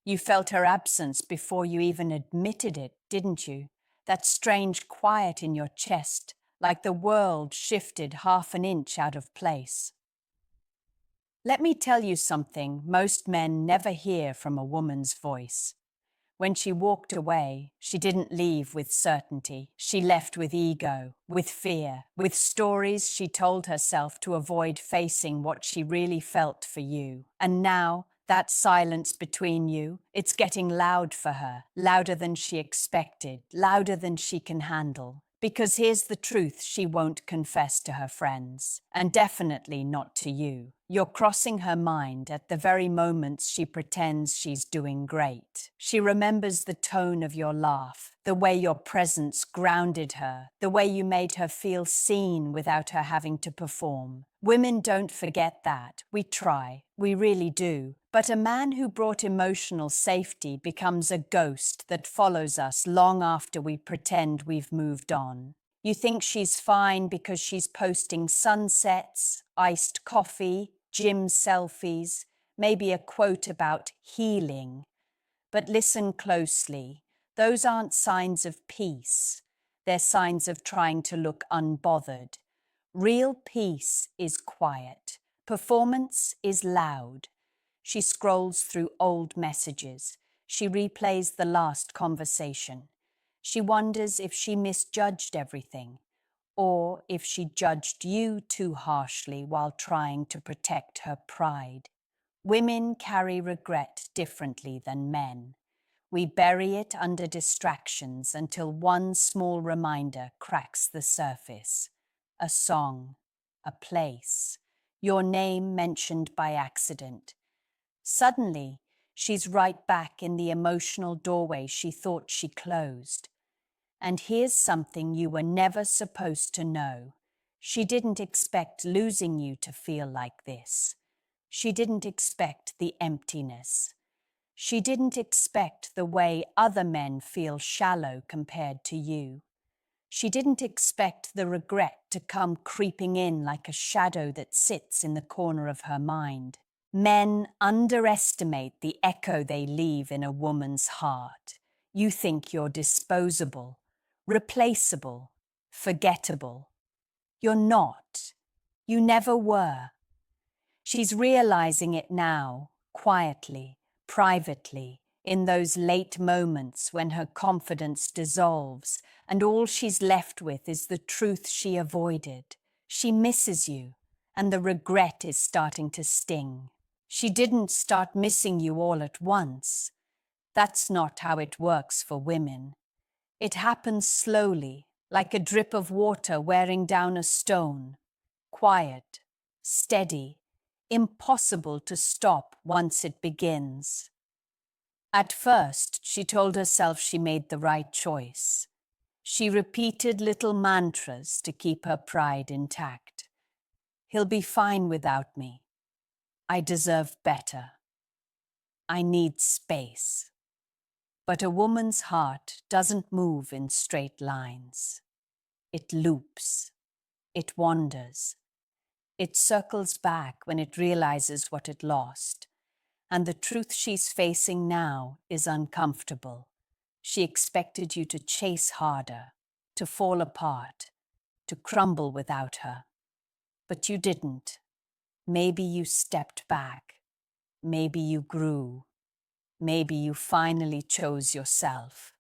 You felt her absence before you even admitted it, didn't you? That strange quiet in your chest, like the world shifted half an inch out of place. Let me tell you something most men never hear from a woman's voice. When she walked away, she didn't leave with certainty. She left with ego, with fear, with stories she told herself to avoid facing what she really felt for you. And now, that silence between you, it's getting loud for her, louder than she expected, louder than she can handle. Because here's the truth she won't confess to her friends, and definitely not to you. You're crossing her mind at the very moments she pretends she's doing great. She remembers the tone of your laugh, the way your presence grounded her, the way you made her feel seen without her having to perform. Women don't forget that. We try. We really do. But a man who brought emotional safety becomes a ghost that follows us long after we pretend we've moved on. You think she's fine because she's posting sunsets, iced coffee, gym selfies, maybe a quote about healing. But listen closely. Those aren't signs of peace. They're signs of trying to look unbothered. Real peace is quiet. Performance is loud. She scrolls through old messages. She replays the last conversation. She wonders if she misjudged everything, or if she judged you too harshly while trying to protect her pride. Women carry regret differently than men. We bury it under distractions until one small reminder cracks the surface. A song, a place, your name mentioned by accident. Suddenly, she's right back in the emotional doorway she thought she closed. And here's something you were never supposed to know. She didn't expect losing you to feel like this. She didn't expect the emptiness. She didn't expect the way other men feel shallow compared to you. She didn't expect the regret to come creeping in like a shadow that sits in the corner of her mind. Men underestimate the echo they leave in a woman's heart. You think you're disposable, replaceable, forgettable. You're not. You never were. She's realizing it now, quietly, privately, in those late moments when her confidence dissolves and all she's left with is the truth she avoided. She misses you, and the regret is starting to sting. She didn't start missing you all at once. That's not how it works for women. It happens slowly, like a drip of water wearing down a stone. Quiet, steady, impossible to stop once it begins. At first, she told herself she made the right choice. She repeated little mantras to keep her pride intact. He'll be fine without me. I deserve better. I need space. But a woman's heart doesn't move in straight lines. It loops. It wanders. It circles back when it realizes what it lost. And the truth she's facing now is uncomfortable. She expected you to chase harder, to fall apart, to crumble without her. But you didn't. Maybe you stepped back. Maybe you grew. Maybe you finally chose yourself.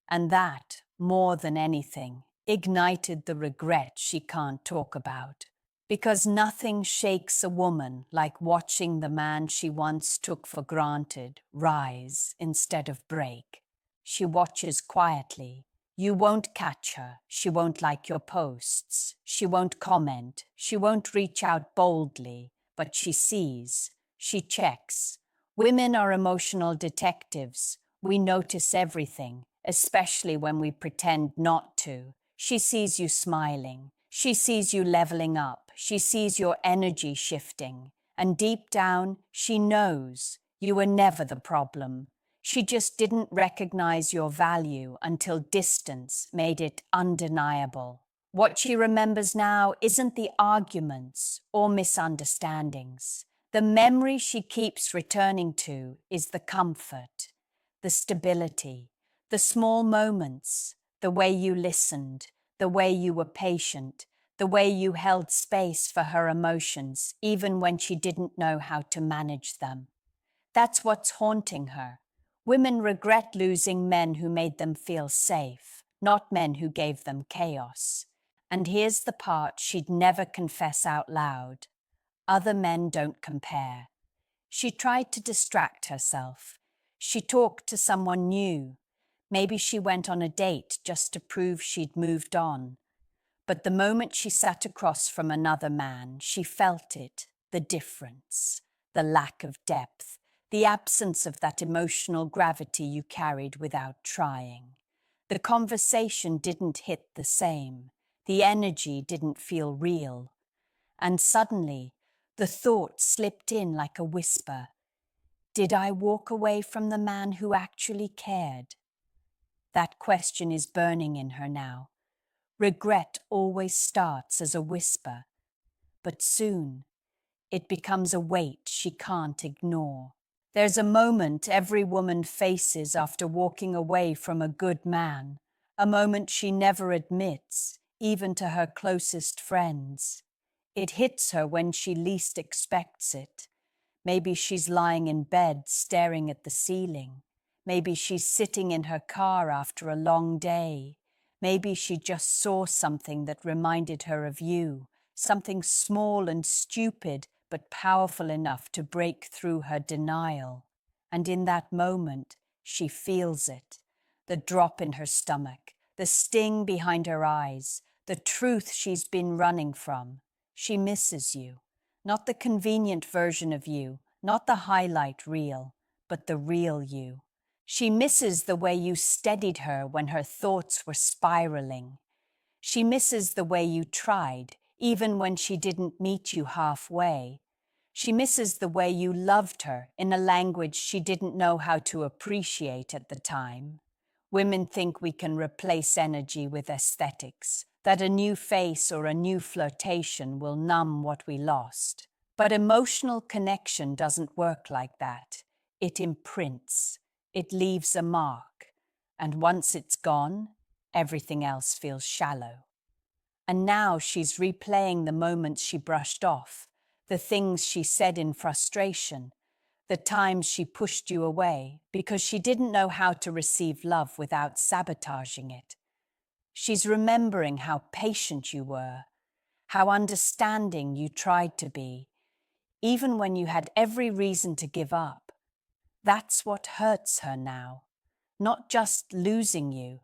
And that, more than anything, ignited the regret she can't talk about. Because nothing shakes a woman like watching the man she once took for granted rise instead of break. She watches quietly. You won't catch her. She won't like your posts. She won't comment. She won't reach out boldly. But she sees. She checks. Women are emotional detectives. We notice everything, especially when we pretend not to. She sees you smiling. She sees you leveling up. She sees your energy shifting. And deep down, she knows you were never the problem. She just didn't recognize your value until distance made it undeniable. What she remembers now isn't the arguments or misunderstandings. The memory she keeps returning to is the comfort, the stability, the small moments, the way you listened, the way you were patient, the way you held space for her emotions, even when she didn't know how to manage them. That's what's haunting her. Women regret losing men who made them feel safe, not men who gave them chaos. And here's the part she'd never confess out loud. Other men don't compare. She tried to distract herself. She talked to someone new. Maybe she went on a date just to prove she'd moved on. But the moment she sat across from another man, she felt it, the difference, the lack of depth, the absence of that emotional gravity you carried without trying. The conversation didn't hit the same. The energy didn't feel real. And suddenly, the thought slipped in like a whisper. Did I walk away from the man who actually cared? That question is burning in her now. Regret always starts as a whisper, but soon it becomes a weight she can't ignore. There's a moment every woman faces after walking away from a good man, a moment she never admits, even to her closest friends. It hits her when she least expects it. Maybe she's lying in bed staring at the ceiling. Maybe she's sitting in her car after a long day. Maybe she just saw something that reminded her of you, something small and stupid but powerful enough to break through her denial. And in that moment, she feels it. The drop in her stomach, the sting behind her eyes, the truth she's been running from. She misses you. Not the convenient version of you, not the highlight reel, but the real you. She misses the way you steadied her when her thoughts were spiraling. She misses the way you tried, even when she didn't meet you halfway. She misses the way you loved her in a language she didn't know how to appreciate at the time. Women think we can replace energy with aesthetics, that a new face or a new flirtation will numb what we lost. But emotional connection doesn't work like that. It imprints. It leaves a mark. And once it's gone, everything else feels shallow. And now she's replaying the moments she brushed off, the things she said in frustration, the times she pushed you away because she didn't know how to receive love without sabotaging it. She's remembering how patient you were, how understanding you tried to be, even when you had every reason to give up. That's what hurts her now. Not just losing you,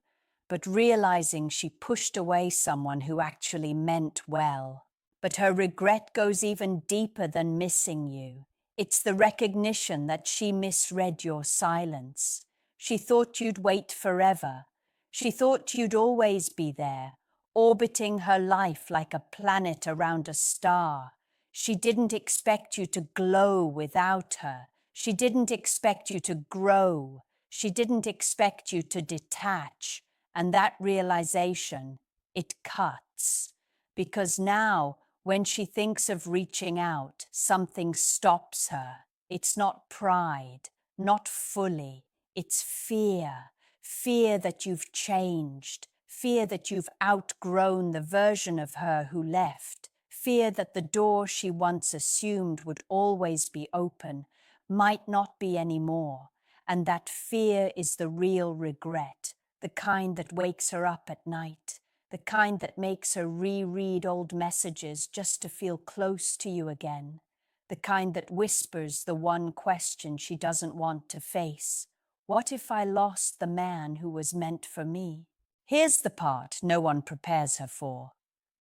but realizing she pushed away someone who actually meant well. But her regret goes even deeper than missing you. It's the recognition that she misread your silence. She thought you'd wait forever. She thought you'd always be there, orbiting her life like a planet around a star. She didn't expect you to glow without her. She didn't expect you to grow. She didn't expect you to detach. And that realization, it cuts. Because now, when she thinks of reaching out, something stops her. It's not pride, not fully. It's fear. Fear that you've changed. Fear that you've outgrown the version of her who left. Fear that the door she once assumed would always be open might not be anymore. And that fear is the real regret, the kind that wakes her up at night, the kind that makes her reread old messages just to feel close to you again, the kind that whispers the one question she doesn't want to face. What if I lost the man who was meant for me? Here's the part no one prepares her for.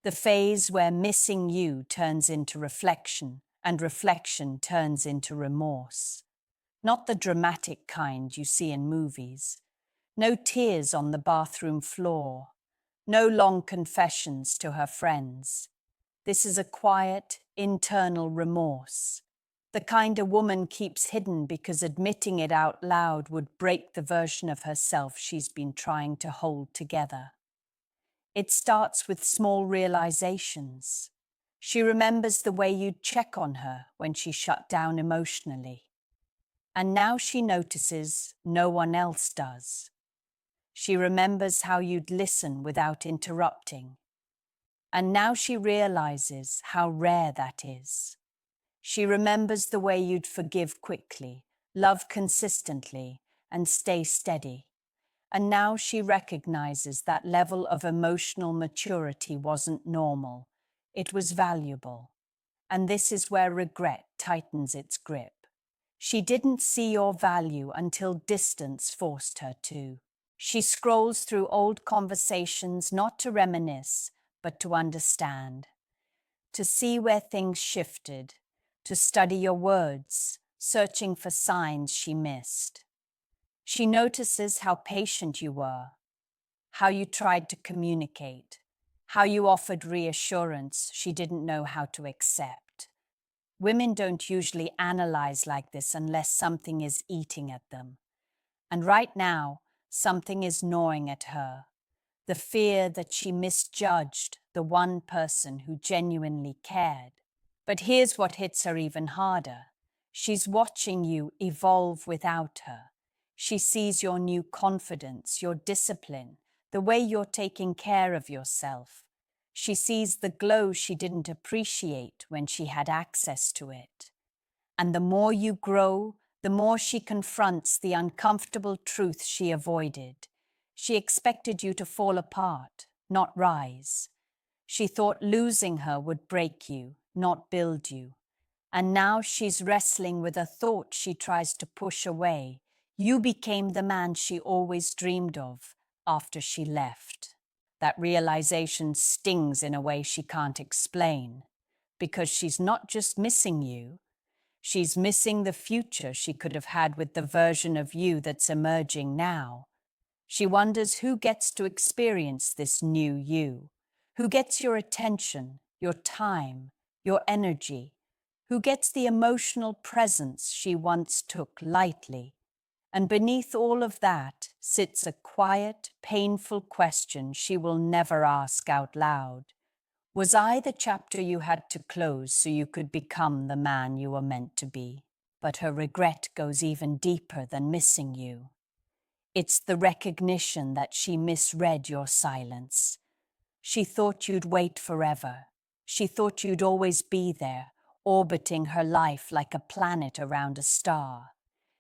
The phase where missing you turns into reflection, and reflection turns into remorse. Not the dramatic kind you see in movies. No tears on the bathroom floor. No long confessions to her friends. This is a quiet, internal remorse. The kind a woman keeps hidden because admitting it out loud would break the version of herself she's been trying to hold together. It starts with small realizations. She remembers the way you'd check on her when she shut down emotionally. And now she notices no one else does. She remembers how you'd listen without interrupting. And now she realizes how rare that is. She remembers the way you'd forgive quickly, love consistently, and stay steady. And now she recognizes that level of emotional maturity wasn't normal. It was valuable. And this is where regret tightens its grip. She didn't see your value until distance forced her to. She scrolls through old conversations not to reminisce, but to understand, to see where things shifted, to study your words, searching for signs she missed. She notices how patient you were, how you tried to communicate, how you offered reassurance she didn't know how to accept. Women don't usually analyze like this unless something is eating at them. And right now, something is gnawing at her. The fear that she misjudged the one person who genuinely cared. But here's what hits her even harder. She's watching you evolve without her. She sees your new confidence, your discipline, the way you're taking care of yourself. She sees the glow she didn't appreciate when she had access to it. And the more you grow, the more she confronts the uncomfortable truth she avoided. She expected you to fall apart, not rise. She thought losing her would break you, not build you. And now she's wrestling with a thought she tries to push away. You became the man she always dreamed of after she left. That realization stings in a way she can't explain, because she's not just missing you, she's missing the future she could have had with the version of you that's emerging now. She wonders who gets to experience this new you, who gets your attention, your time, your energy, who gets the emotional presence she once took lightly. And beneath all of that sits a quiet, painful question she will never ask out loud. Was I the chapter you had to close so you could become the man you were meant to be? But her regret goes even deeper than missing you. It's the recognition that she misread your silence. She thought you'd wait forever. She thought you'd always be there, orbiting her life like a planet around a star.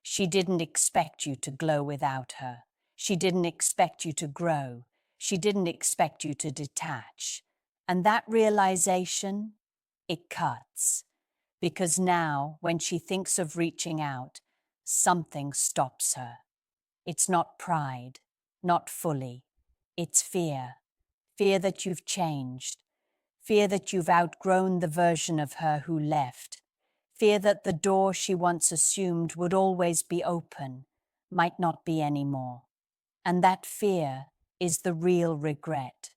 She didn't expect you to glow without her. She didn't expect you to grow. She didn't expect you to detach. And that realization, it cuts. Because now, when she thinks of reaching out, something stops her. It's not pride, not fully. It's fear. Fear that you've changed. Fear that you've outgrown the version of her who left. Fear that the door she once assumed would always be open might not be anymore. And that fear is the real regret.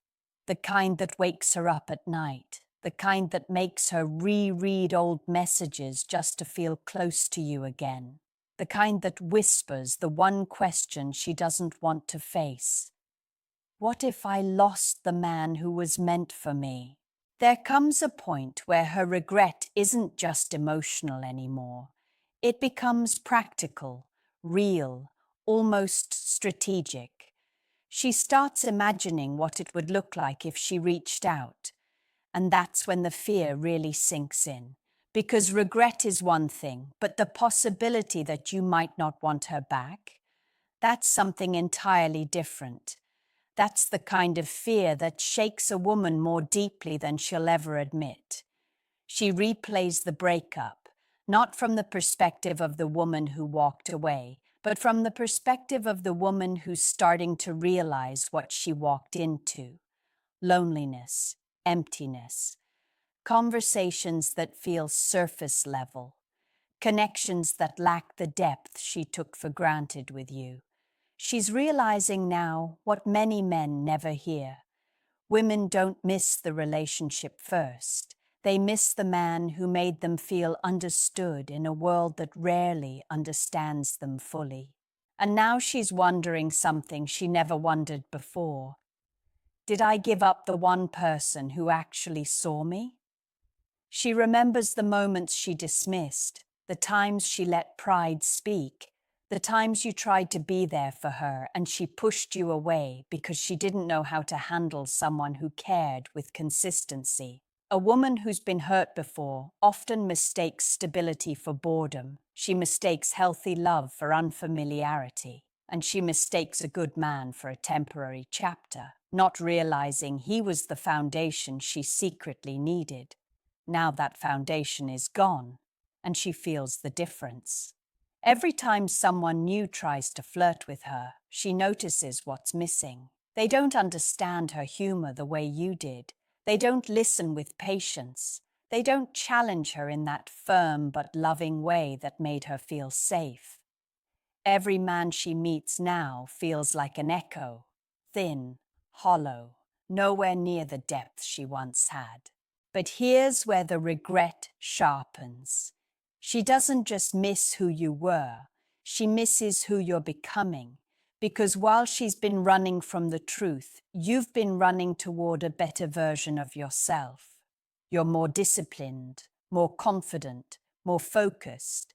The kind that wakes her up at night. The kind that makes her reread old messages just to feel close to you again. The kind that whispers the one question she doesn't want to face. What if I lost the man who was meant for me? There comes a point where her regret isn't just emotional anymore. It becomes practical, real, almost strategic. She starts imagining what it would look like if she reached out. And that's when the fear really sinks in. Because regret is one thing, but the possibility that you might not want her back, that's something entirely different. That's the kind of fear that shakes a woman more deeply than she'll ever admit. She replays the breakup, not from the perspective of the woman who walked away, but from the perspective of the woman who's starting to realize what she walked into. Loneliness, emptiness, conversations that feel surface level, connections that lack the depth she took for granted with you. She's realizing now what many men never hear. Women don't miss the relationship first. They miss the man who made them feel understood in a world that rarely understands them fully. And now she's wondering something she never wondered before. Did I give up the one person who actually saw me? She remembers the moments she dismissed, the times she let pride speak, the times you tried to be there for her and she pushed you away because she didn't know how to handle someone who cared with consistency. A woman who's been hurt before often mistakes stability for boredom. She mistakes healthy love for unfamiliarity. And she mistakes a good man for a temporary chapter, not realizing he was the foundation she secretly needed. Now that foundation is gone, and she feels the difference. Every time someone new tries to flirt with her, she notices what's missing. They don't understand her humor the way you did. They don't listen with patience. They don't challenge her in that firm but loving way that made her feel safe. Every man she meets now feels like an echo, thin, hollow, nowhere near the depth she once had. But here's where the regret sharpens. She doesn't just miss who you were, she misses who you're becoming. Because while she's been running from the truth, you've been running toward a better version of yourself. You're more disciplined, more confident, more focused.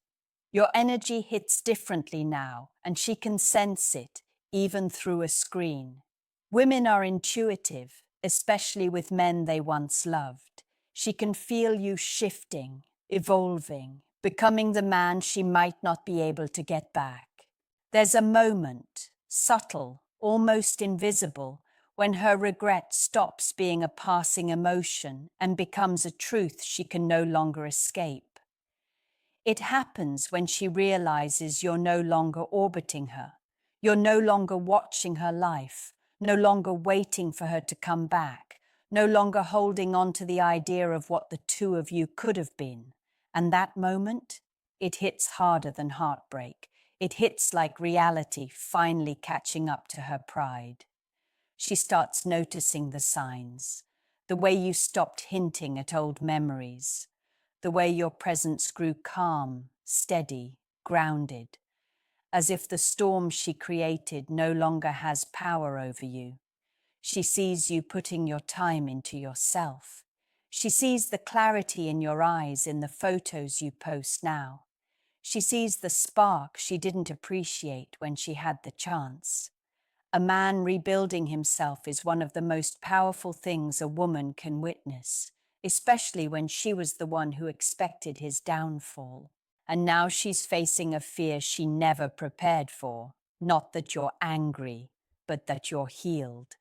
Your energy hits differently now, and she can sense it, even through a screen. Women are intuitive, especially with men they once loved. She can feel you shifting, evolving, becoming the man she might not be able to get back. There's a moment, subtle, almost invisible, when her regret stops being a passing emotion and becomes a truth she can no longer escape. It happens when she realizes you're no longer orbiting her. You're no longer watching her life, no longer waiting for her to come back, no longer holding on to the idea of what the two of you could have been. And that moment, it hits harder than heartbreak. It hits like reality finally catching up to her pride. She starts noticing the signs, the way you stopped hinting at old memories, the way your presence grew calm, steady, grounded, as if the storm she created no longer has power over you. She sees you putting your time into yourself. She sees the clarity in your eyes in the photos you post now. She sees the spark she didn't appreciate when she had the chance. A man rebuilding himself is one of the most powerful things a woman can witness, especially when she was the one who expected his downfall. And now she's facing a fear she never prepared for. Not that you're angry, but that you're healed.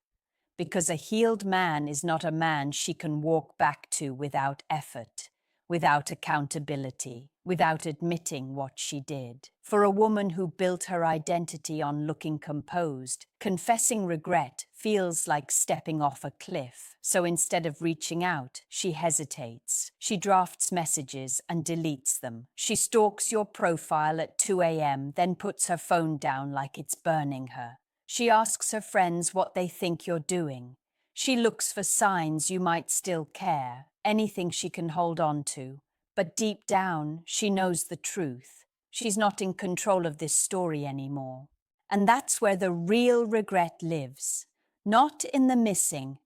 Because a healed man is not a man she can walk back to without effort, without accountability, without admitting what she did. For a woman who built her identity on looking composed, confessing regret feels like stepping off a cliff. So instead of reaching out, she hesitates. She drafts messages and deletes them. She stalks your profile at 2 a.m., then puts her phone down like it's burning her. She asks her friends what they think you're doing. She looks for signs you might still care, anything she can hold on to. But deep down, she knows the truth. She's not in control of this story anymore. And that's where the real regret lives. Not in the missing,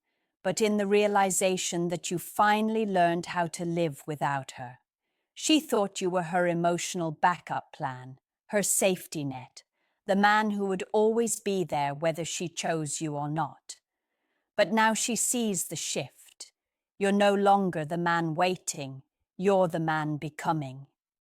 but in the realization that you finally learned how to live without her. She thought you were her emotional backup plan, her safety net, the man who would always be there whether she chose you or not. But now she sees the shift. You're no longer the man waiting, you're the man becoming.